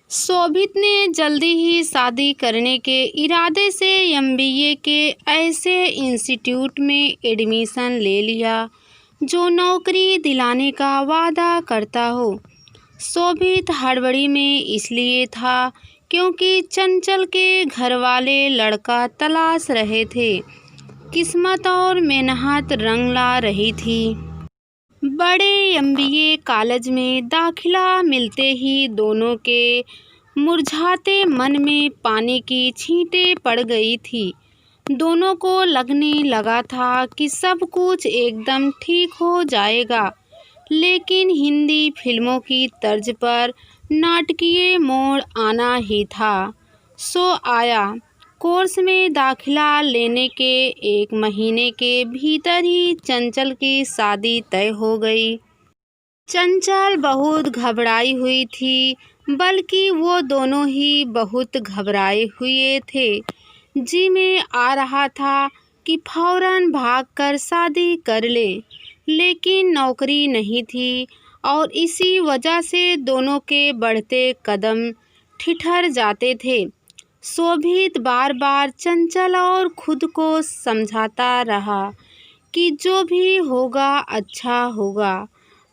शोभित ने जल्दी ही शादी करने के इरादे से एमबीए के ऐसे इंस्टीट्यूट में एडमिशन ले लिया जो नौकरी दिलाने का वादा करता हो। शोभित हड़बड़ी में इसलिए था क्योंकि चंचल के घरवाले लड़का तलाश रहे थे। किस्मत और मेहनत रंग ला रही थी। बड़े एमबीए कॉलेज में दाखिला मिलते ही दोनों के मुरझाते मन में पानी की छींटें पड़ गई थी। दोनों को लगने लगा था कि सब कुछ एकदम ठीक हो जाएगा, लेकिन हिंदी फिल्मों की तर्ज पर नाटकीय मोड़ आना ही था। सो आया। कोर्स में दाखिला लेने के 1 महीने के भीतर ही चंचल की शादी तय हो गई। चंचल बहुत घबराई हुई थी, बल्कि वो दोनों ही बहुत घबराए हुए थे। जी में आ रहा था कि फौरन भागकर शादी कर ले, लेकिन नौकरी नहीं थी और इसी वजह से दोनों के बढ़ते कदम ठिठुर जाते थे। शोभित बार बार चंचल और खुद को समझाता रहा कि जो भी होगा अच्छा होगा।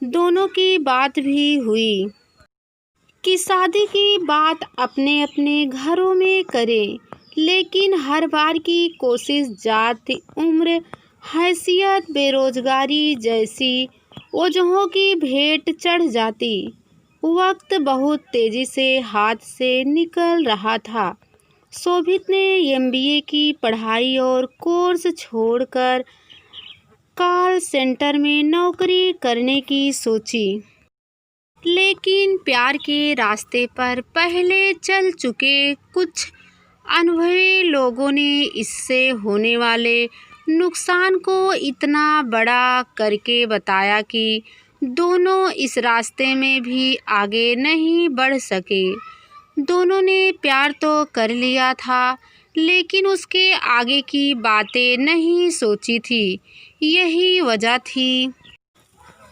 दोनों की बात भी हुई कि शादी की बात अपने अपने घरों में करें, लेकिन हर बार की कोशिश जात, उम्र, हैसियत, बेरोजगारी जैसी वजहों की भेंट चढ़ जाती। वक्त बहुत तेजी से हाथ से निकल रहा था। शोभित ने एमबीए की पढ़ाई और कोर्स छोड़कर कॉल सेंटर में नौकरी करने की सोची, लेकिन प्यार के रास्ते पर पहले चल चुके कुछ अनुभवी लोगों ने इससे होने वाले नुकसान को इतना बड़ा करके बताया कि दोनों इस रास्ते में भी आगे नहीं बढ़ सके। दोनों ने प्यार तो कर लिया था, लेकिन उसके आगे की बातें नहीं सोची थी। यही वजह थी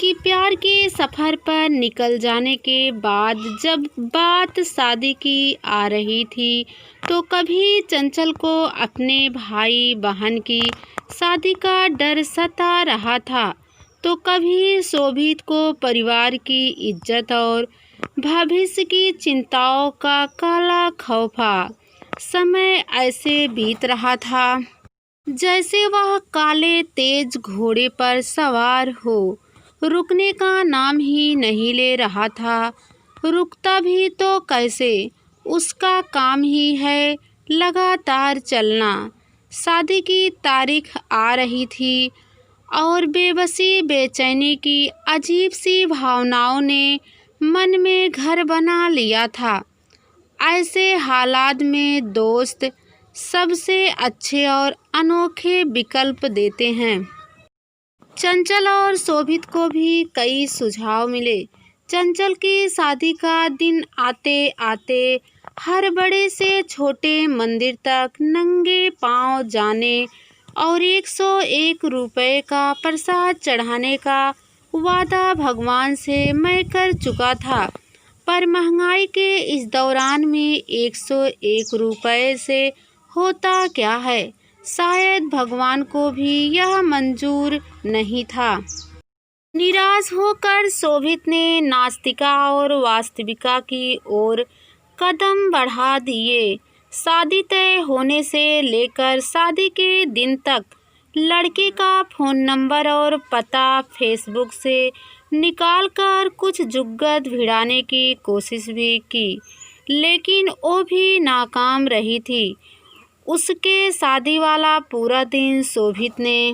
कि प्यार के सफ़र पर निकल जाने के बाद जब बात शादी की आ रही थी, तो कभी चंचल को अपने भाई बहन की शादी का डर सता रहा था, तो कभी शोभित को परिवार की इज्जत और भविष्य की चिंताओं का काला खौफा। समय ऐसे बीत रहा था जैसे वह काले तेज घोड़े पर सवार हो, रुकने का नाम ही नहीं ले रहा था। रुकता भी तो कैसे, उसका काम ही है लगातार चलना। शादी की तारीख आ रही थी और बेबसी, बेचैनी की अजीब सी भावनाओं ने मन में घर बना लिया था। ऐसे हालात में दोस्त सबसे अच्छे और अनोखे विकल्प देते हैं। चंचल और शोभित को भी कई सुझाव मिले। चंचल की शादी का दिन आते आते हर बड़े से छोटे मंदिर तक नंगे पांव जाने और 101 रुपये का प्रसाद चढ़ाने का वादा भगवान से मैं कर चुका था, पर महंगाई के इस दौरान में 101 रुपये से होता क्या है, शायद भगवान को भी यह मंजूर नहीं था। निराश होकर शोभित ने नास्तिका और वास्तविका की ओर कदम बढ़ा दिए। शादी तय होने से लेकर शादी के दिन तक लड़के का फ़ोन नंबर और पता फेसबुक से निकालकर कुछ जुगत भिड़ाने की कोशिश भी की, लेकिन वो भी नाकाम रही थी। उसके शादी वाला पूरा दिन शोभित ने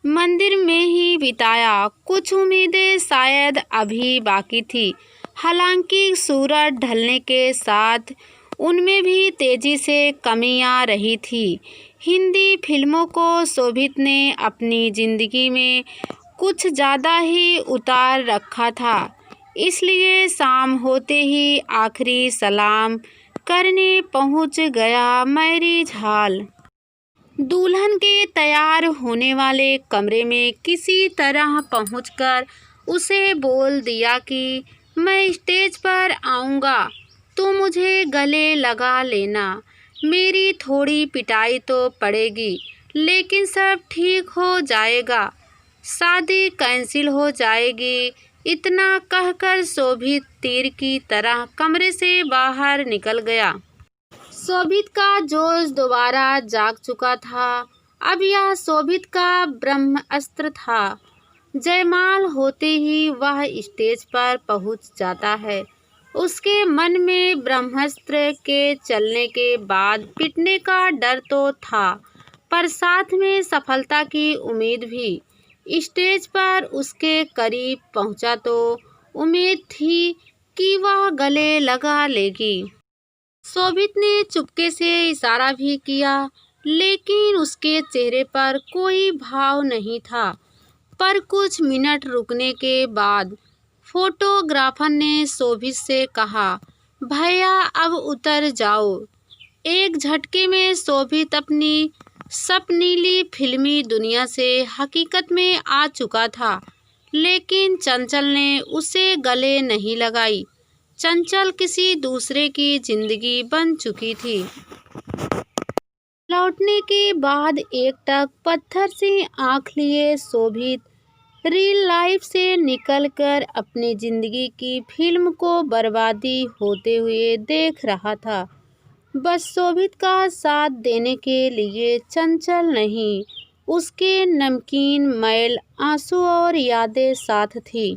मंदिर में ही बिताया। कुछ उम्मीदें शायद अभी बाकी थी, हालांकि सूरज ढलने के साथ उनमें भी तेजी से कमी आ रही थी। हिंदी फिल्मों को शोभित ने अपनी ज़िंदगी में कुछ ज़्यादा ही उतार रखा था, इसलिए शाम होते ही आखिरी सलाम करने पहुंच गया मैरिज हॉल। दुल्हन के तैयार होने वाले कमरे में किसी तरह पहुंचकर उसे बोल दिया कि मैं स्टेज पर आऊँगा। तू मुझे गले लगा लेना, मेरी थोड़ी पिटाई तो पड़ेगी लेकिन सब ठीक हो जाएगा, शादी कैंसिल हो जाएगी। इतना कहकर शोभित तीर की तरह कमरे से बाहर निकल गया। शोभित का जोश दोबारा जाग चुका था। अब यह शोभित का ब्रह्मास्त्र था। जयमाल होते ही वह स्टेज पर पहुंच जाता है। उसके मन में ब्रह्मास्त्र के चलने के बाद पिटने का डर तो था, पर साथ में सफलता की उम्मीद भी। स्टेज पर उसके करीब पहुंचा तो उम्मीद थी कि वह गले लगा लेगी। शोभित ने चुपके से इशारा भी किया, लेकिन उसके चेहरे पर कोई भाव नहीं था। पर कुछ मिनट रुकने के बाद फोटोग्राफर ने शोभित से कहा, भैया अब उतर जाओ। एक झटके में शोभित अपनी सपनीली फिल्मी दुनिया से हकीकत में आ चुका था, लेकिन चंचल ने उसे गले नहीं लगाई। चंचल किसी दूसरे की जिंदगी बन चुकी थी। लौटने के बाद एकटक पत्थर से आंख लिए शोभित रियल लाइफ से निकलकर अपनी जिंदगी की फिल्म को बर्बादी होते हुए देख रहा था। बस शोभित का साथ देने के लिए चंचल नहीं, उसके नमकीन मैल आंसू और यादें साथ थी।